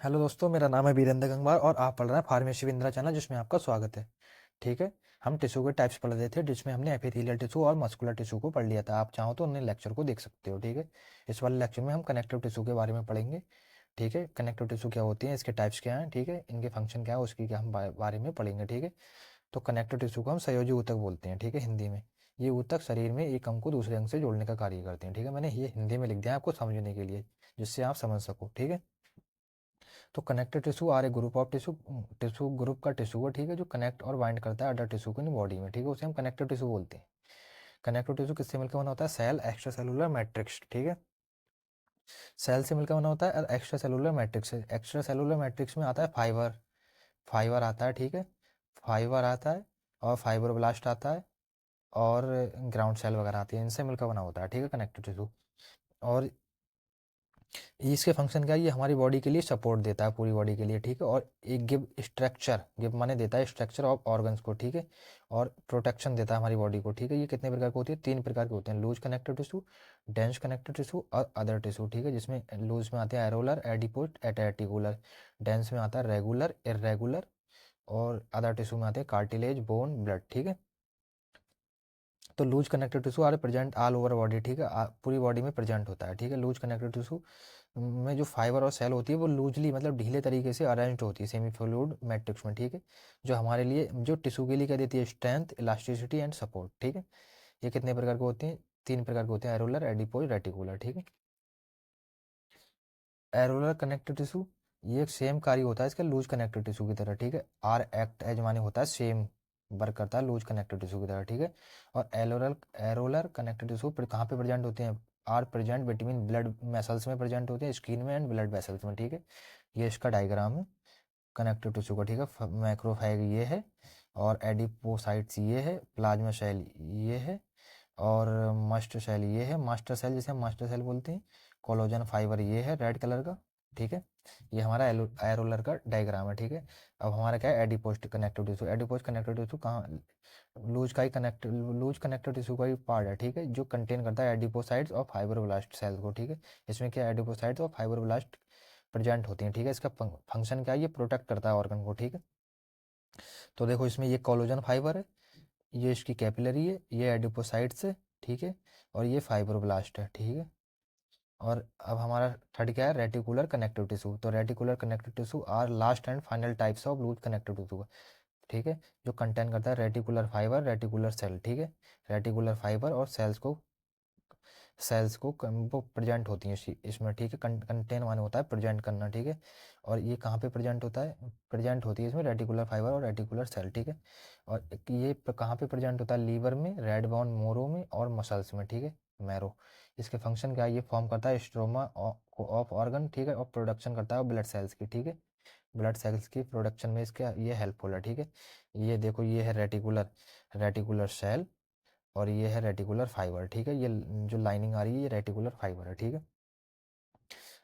Hello दोस्तों, मेरा नाम है वीरेंद्र गंगवार और आप पढ़ रहे हैं फार्मेसी विंद्रा चैनल, जिसमें आपका स्वागत है। ठीक है। हम टिश्यू के टाइप्स पढ़ रहे थे, जिसमें हमने एपिथेलियल टिश्यू और मस्कुलर टिश्यू को पढ़ लिया था। आप चाहो तो उन्हें लेक्चर को देख सकते हो। ठीक है। इस वाले लेक्चर में हम कनेक्टिव टिश्यू के बारे में पढ़ेंगे। ठीक है। कनेक्टिव टिश्यू क्या होती है, इसके टाइप्स क्या हैं, ठीक है, इनके फंक्शन क्या है, उसकी क्या हम बारे में पढ़ेंगे। ठीक है। तो कनेक्टिव टिश्यू को हम संयोजी ऊतक बोलते हैं। ठीक है, हिंदी में। ये ऊतक शरीर में एक अंग को दूसरे अंग से जोड़ने का कार्य करते हैं। ठीक है, मैंने ये हिंदी में लिख दिया है आपको समझने के लिए, जिससे आप समझ सको। ठीक है। तो connective tissue are a group of tissue, tissue group का टिश्यू है। ठीक है, जो कनेक्ट और बाइंड करता है अदर टिश्यू को इन बॉडी में। ठीक है, उसे हम कनेक्टिव टिश्यू बोलते हैं। कनेक्टिव टिश्यू किससे मिलकर बना होता है? Cell, extra cellular matrix. ठीक है। सेल से मिलकर बना होता है और एक्स्ट्रा सेलुलर मैट्रिक्स से। एक्स्ट्रा सेलुलर मैट्रिक्स में आता है फाइबर, फाइबर आता है। ठीक है, फाइबर आता है और फाइब्रोब्लास्ट आता है और ग्राउंड सेल वगैरह आती है, इनसे मिलकर बना होता है। ठीक है, कनेक्टिव टिश्यू। और इसके फंक्शन क्या है, ये हमारी बॉडी के लिए सपोर्ट देता है, पूरी बॉडी के लिए। ठीक है। और एक गिव स्ट्रक्चर, गिव माने देता है स्ट्रक्चर ऑफ ऑर्गन्स को। ठीक है। और प्रोटेक्शन देता है हमारी बॉडी को। ठीक है। ये कितने प्रकार की होती है? 3 प्रकार के होते हैं: loose connective tissue, dense connective tissue और अदर टिश्यू। ठीक है, जिसमें लूज में आते हैं एरोलर, एडिपोज, एटेटिकुलर। डेंस में आता है रेगुलर, इरेगुलर। और अदर टिश्यू में आते हैं कार्टिलेज, बोन, ब्लड। ठीक है। तो loose connective tissue are present all over body. ठीक है, पूरी बॉडी में प्रेजेंट होता है। ठीक है। लूज कनेक्टिव टिश्यू में जो फाइबर और सेल होती है वो लूजली, मतलब ढीले तरीके से अरेंज्ड होती है सेमी फ्लूइड मैट्रिक्स में। ठीक है, जो हमारे लिए, जो टिश्यू के लिए क्या देती है? Strength, elasticity and support. ठीक है। ये कितने प्रकार के होते हैं? 3 प्रकार के होते हैं: एरोलर, एडिपोज, रेटिकुलर। ठीक है। एरोलर कनेक्टिव टिश्यू, ये एक सेम कार्य होता है इसका लूज कनेक्टिव टिश्यू की तरह। ठीक है। आर एक्ट एज माने होता है सेम, वर्क करता है लूज कनेक्टिव टिश्यू की तरह। ठीक है। और एरोलर एरोलर कनेक्टिव टिश्यू कहाँ पे प्रेजेंट होते हैं? Are present between blood vessels में प्रेजेंट होते हैं, स्किन में एंड ब्लड वेसल्स में। ठीक है। ये इसका डायग्राम है कनेक्टिव टिश्यू का। ठीक है। मैक्रोफैग ये है और एडिपोसाइट्स ये है, प्लाज्मा सेल ये है और मास्टर सेल ये है। मास्टर सेल जिसे हम मास्टर सेल बोलते हैं। कोलोजन फाइबर ये है रेड कलर का। ठीक है। ये हमारा एरोलर का डायग्राम है। ठीक है। अब हमारा क्या है? Adipose connective tissue. Adipose connective tissue कहाँ? लूज कनेक्टिव टिश्यू का ही पार्ट है। ठीक है, जो कंटेन करता है एडिपोसाइट्स और फाइब्रोब्लास्ट सेल्स को। ठीक है। इसमें क्या एडिपोसाइट्स और फाइब्रोब्लास्ट प्रेजेंट होती हैं। ठीक है। इसका फंक्शन क्या है? ये प्रोटेक्ट करता है ऑर्गन को। ठीक है। तो देखो, इसमें ये कोलोजन फाइबर है, ये इसकी कैपिलरी है, ये एडिपोसाइट्स है। ठीक है। और ये फाइब्रोब्लास्ट है। ठीक है। और अब हमारा थर्ड क्या है? Reticular connective tissue. तो reticular connective tissue are last and final types of loose connective tissue. ठीक है, जो कंटेन करता है रेटिकुलर फाइबर, रेटिकुलर सेल। ठीक है। रेटिकुलर फाइबर और सेल्स को वो प्रेजेंट होती हैं इसमें। ठीक है। कंटेन माने होता है प्रेजेंट करना। ठीक है। और ये कहाँ पे प्रेजेंट होता है? प्रेजेंट होती है इसमें रेटिकुलर फाइबर और रेटिकुलर सेल। ठीक है। और ये कहाँ पे प्रेजेंट होता है? लीवर में, रेड बोन मोरो में और मसल्स में। ठीक है, मैरो। इसके फंक्शन क्या है? ये फॉर्म करता है स्ट्रोमा ऑफ ऑर्गन। ठीक है। और प्रोडक्शन करता है ब्लड सेल्स की। ठीक है। ब्लड सेल्स की प्रोडक्शन में इसका ये हेल्पफुल है। ठीक है। ये देखो, ये है रेटिकुलर, रेटिकुलर सेल और ये है रेटिकुलर फाइबर। ठीक है। ये जो लाइनिंग आ रही है ये रेटिकुलर फाइबर है। ठीक है।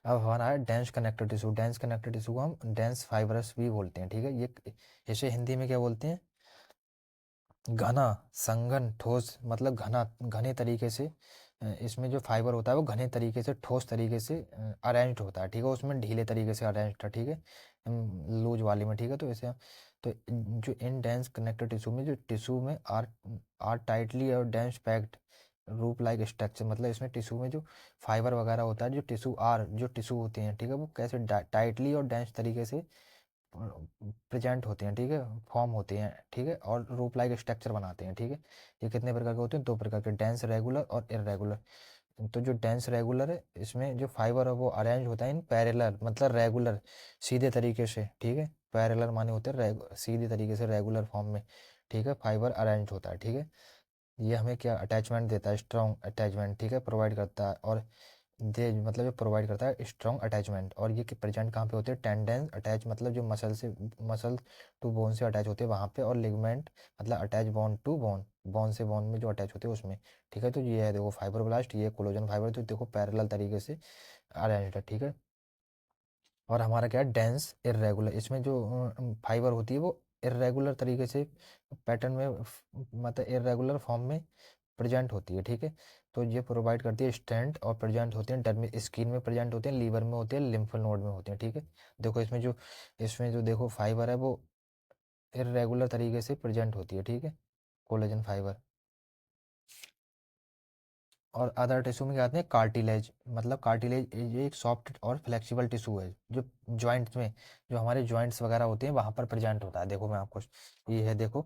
अब हमारा है dense connective tissue. Dense connective tissue को हम डेंस फाइबरस भी बोलते हैं। ठीक है। ये इसे हिंदी में क्या बोलते हैं? घना, संघन, ठोस, मतलब घना, घने तरीके से। इसमें जो फाइबर होता है वो घने तरीके से, ठोस तरीके से अरेंज्ड होता है। ठीक है। उसमें ढीले तरीके से अरेंज्ड था। ठीक है, लूज वाली में। ठीक है। तो इसे, तो जो इन डेंस कनेक्टिव टिश्यू में, जो टिश्यू में आर टाइटली और डेंस पैक्ड रूप लाइक स्ट्रक्चर, मतलब इसमें टिश्यू में जो फाइबर वगैरह होता है, जो टिश्यू होते हैं, ठीक है, वो कैसे टाइटली और डेंस तरीके से प्रेजेंट होते हैं। ठीक है, फॉर्म होते हैं। ठीक है। और रूप लाइक स्ट्रक्चर बनाते हैं। ठीक है। ये कितने प्रकार के होते हैं? 2 प्रकार के, डेंस रेगुलर और इरेगुलर। तो जो डेंस रेगुलर है, इसमें जो फाइबर है वो अरेंज होता है इन पैरेलल, मतलब रेगुलर, सीधे तरीके से। ठीक है। पैरेलल माने होते हैं सीधे तरीके से, रेगुलर फॉर्म में। ठीक है, फाइबर अरेंज होता है। ठीक है। ये हमें क्या अटैचमेंट देता है? Strong attachment. ठीक है, प्रोवाइड करता है। और दे मतलब ये प्रोवाइड करता है स्ट्रॉन्ग अटैचमेंट। और ये प्रेजेंट कहाँ पे होते हैं? टेंडेंस अटैच, मतलब जो मसल टू बोन से अटैच होते हैं वहाँ पे। और लिगमेंट मतलब attach bone to bone, bone से बोन में जो अटैच होते हैं उसमें। ठीक है। तो ये है देखो फाइब्रोब्लास्ट, ये कोलोजन फाइबर, तो देखो पैरेलल तरीके से अरेंज्ड है। ठीक है। और हमारा क्या है? Dense irregular. इसमें जो फाइबर होती है वो इरेगुलर तरीके से पैटर्न में, मतलब इरेगुलर फॉर्म में प्रेजेंट होती है, ठीक है। तो ये प्रोवाइड करती है स्ट्रेंथ और प्रेजेंट होती है डर्मी स्किन में प्रेजेंट होती है, लीवर में होती है, लिम्फ नोड में होती है, ठीक है। देखो इसमें जो देखो फाइबर है वो इरेगुलर तरीके से प्रेजेंट होती है, ठीक है, कोलेजन फाइबर। और अदर टिश्यू में क्या आते हैं, कार्टिलेज, मतलब कार्टिलेज ये एक सॉफ्ट और फ्लेक्सिबल टिश्यू है जो जॉइंट्स में, जो हमारे जॉइंट्स वगैरह होते हैं वहाँ पर प्रेजेंट होता है। देखो मैं आपको, ये है देखो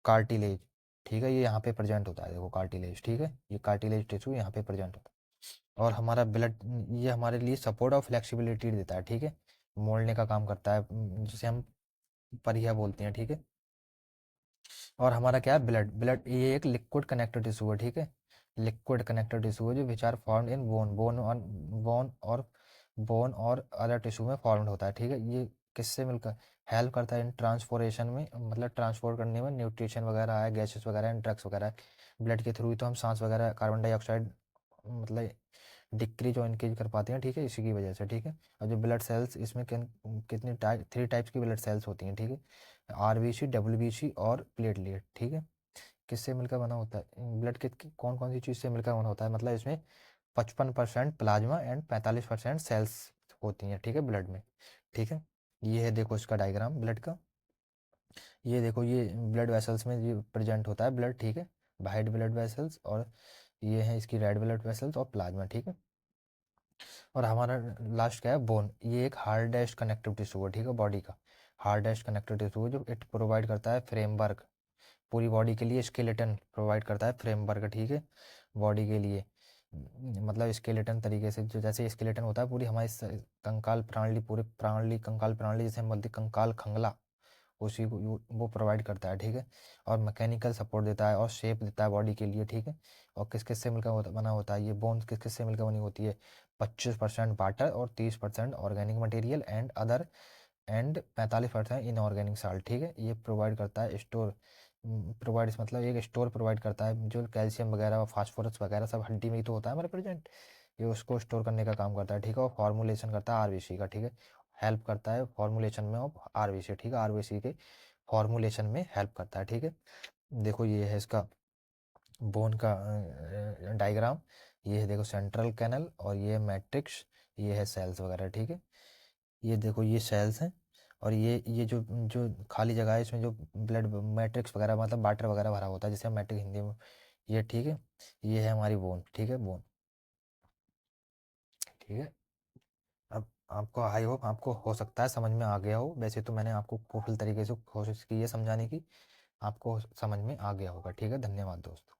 कार्टिलेज, ठीक है, ये यहाँ पे प्रेजेंट होता है, देखो कार्टिलेज, ठीक है, ये कार्टिलेज टिश्यू यहाँ पे प्रेजेंट होता है। और हमारा ब्लड, ये हमारे लिए सपोर्ट और फ्लेक्सिबिलिटी देता है, ठीक है, मोड़ने का काम करता है, जिसे हम परिया बोलते हैं, ठीक है। और हमारा क्या है, ब्लड, ये एक लिक्विड कनेक्टिव टिश्यू है, ठीक है, लिक्विड कनेक्टिव टिश्यू है जो which are formed in bone और अदर टिश्यू में फॉर्म्ड होता है, ठीक है। ये किससे मिलकर हेल्प करता है इन ट्रांसपोर्टेशन में, मतलब ट्रांसपोर्ट करने में, न्यूट्रिशन वगैरह है, गैसेस वगैरह है, ड्रग्स वगैरह है। ब्लड के थ्रू ही तो हम सांस वगैरह, कार्बन डाइऑक्साइड मतलब डिक्रीज और इंक्रीज कर पाते हैं, ठीक है, इसी की वजह से, ठीक है। और जो ब्लड सेल्स इसमें कितनी टाइप, 3 टाइप्स की ब्लड सेल्स होती हैं, ठीक है, आरबीसी, डब्ल्यूबीसी और प्लेटलेट, ठीक है। किससे मिलकर बना होता है ब्लड के, कौन कौन सी चीज़ से मिलकर बना होता है, मतलब इसमें 55% प्लाज्मा एंड 45% सेल्स होती हैं, ठीक है, ब्लड में, ठीक है। ये है देखो इसका डायग्राम ब्लड का, ये देखो ये ब्लड वेसल्स में ये प्रेजेंट होता है ब्लड, ठीक है, वाइट ब्लड वेसल्स, और ये है इसकी रेड ब्लड वेसल्स और प्लाज्मा, ठीक है। और हमारा लास्ट क्या है, बोन, ये एक हार्डेस्ट कनेक्टिव टिश्यू है, ठीक है, बॉडी का हार्डेस्ट कनेक्टिव टिश्यू है, जो इट प्रोवाइड करता है फ्रेमवर्क, पूरी बॉडी के लिए स्केलेटन प्रोवाइड करता है, फ्रेमवर्क, ठीक है, बॉडी के लिए। मतलब स्केलेटन तरीके से, जो जैसे स्केलेटन होता है पूरी हमारी कंकाल प्रणाली, पूरे प्रणाली, कंकाल प्रणाली, जैसे हम बोलते हैं कंकाल खंगला, उसी को वो प्रोवाइड करता है, ठीक है। और मैकेनिकल सपोर्ट देता है और शेप देता है बॉडी के लिए, ठीक है। और किस किस से मिलकर बना होता है ये बोन्स, किस किस से मिलकर बनी होती है, 25% वाटर और 30% organic material and other, and 45% inorganic salt, ठीक है। ये प्रोवाइड करता है स्टोर, प्रोवाइड मतलब एक स्टोर प्रोवाइड करता है, जो कैल्शियम वगैरह और फास्फोरस वगैरह सब हड्डी में ही तो होता है हमारे प्रेजेंट, ये उसको स्टोर करने का काम करता है, ठीक है। और फॉर्मुलेशन करता है आरबीसी का, ठीक है, हेल्प करता है फॉर्मुलेशन में ऑफ आरबीसी, ठीक है, आरबीसी के फॉर्मुलेशन में हेल्प करता है, ठीक है। देखो ये है इसका बोन का डायग्राम, ये है देखो सेंट्रल कैनल, और ये है मैट्रिक्स, ये है सेल्स वगैरह, ठीक है। ये देखो ये सेल्स हैं, और ये जो जो खाली जगह है इसमें जो ब्लड मैट्रिक्स वगैरह, मतलब वाटर वगैरह भरा होता है, जिसे हम मैट्रिक्स हिंदी में, ये, ठीक है, ये है हमारी बोन, ठीक है, बोन, ठीक है। अब आपको आई होप आपको हो सकता है समझ में आ गया हो, वैसे तो मैंने आपको फुल तरीके से कोशिश की है समझाने की, आपको समझ में आ गया होगा, ठीक है। धन्यवाद दोस्तों।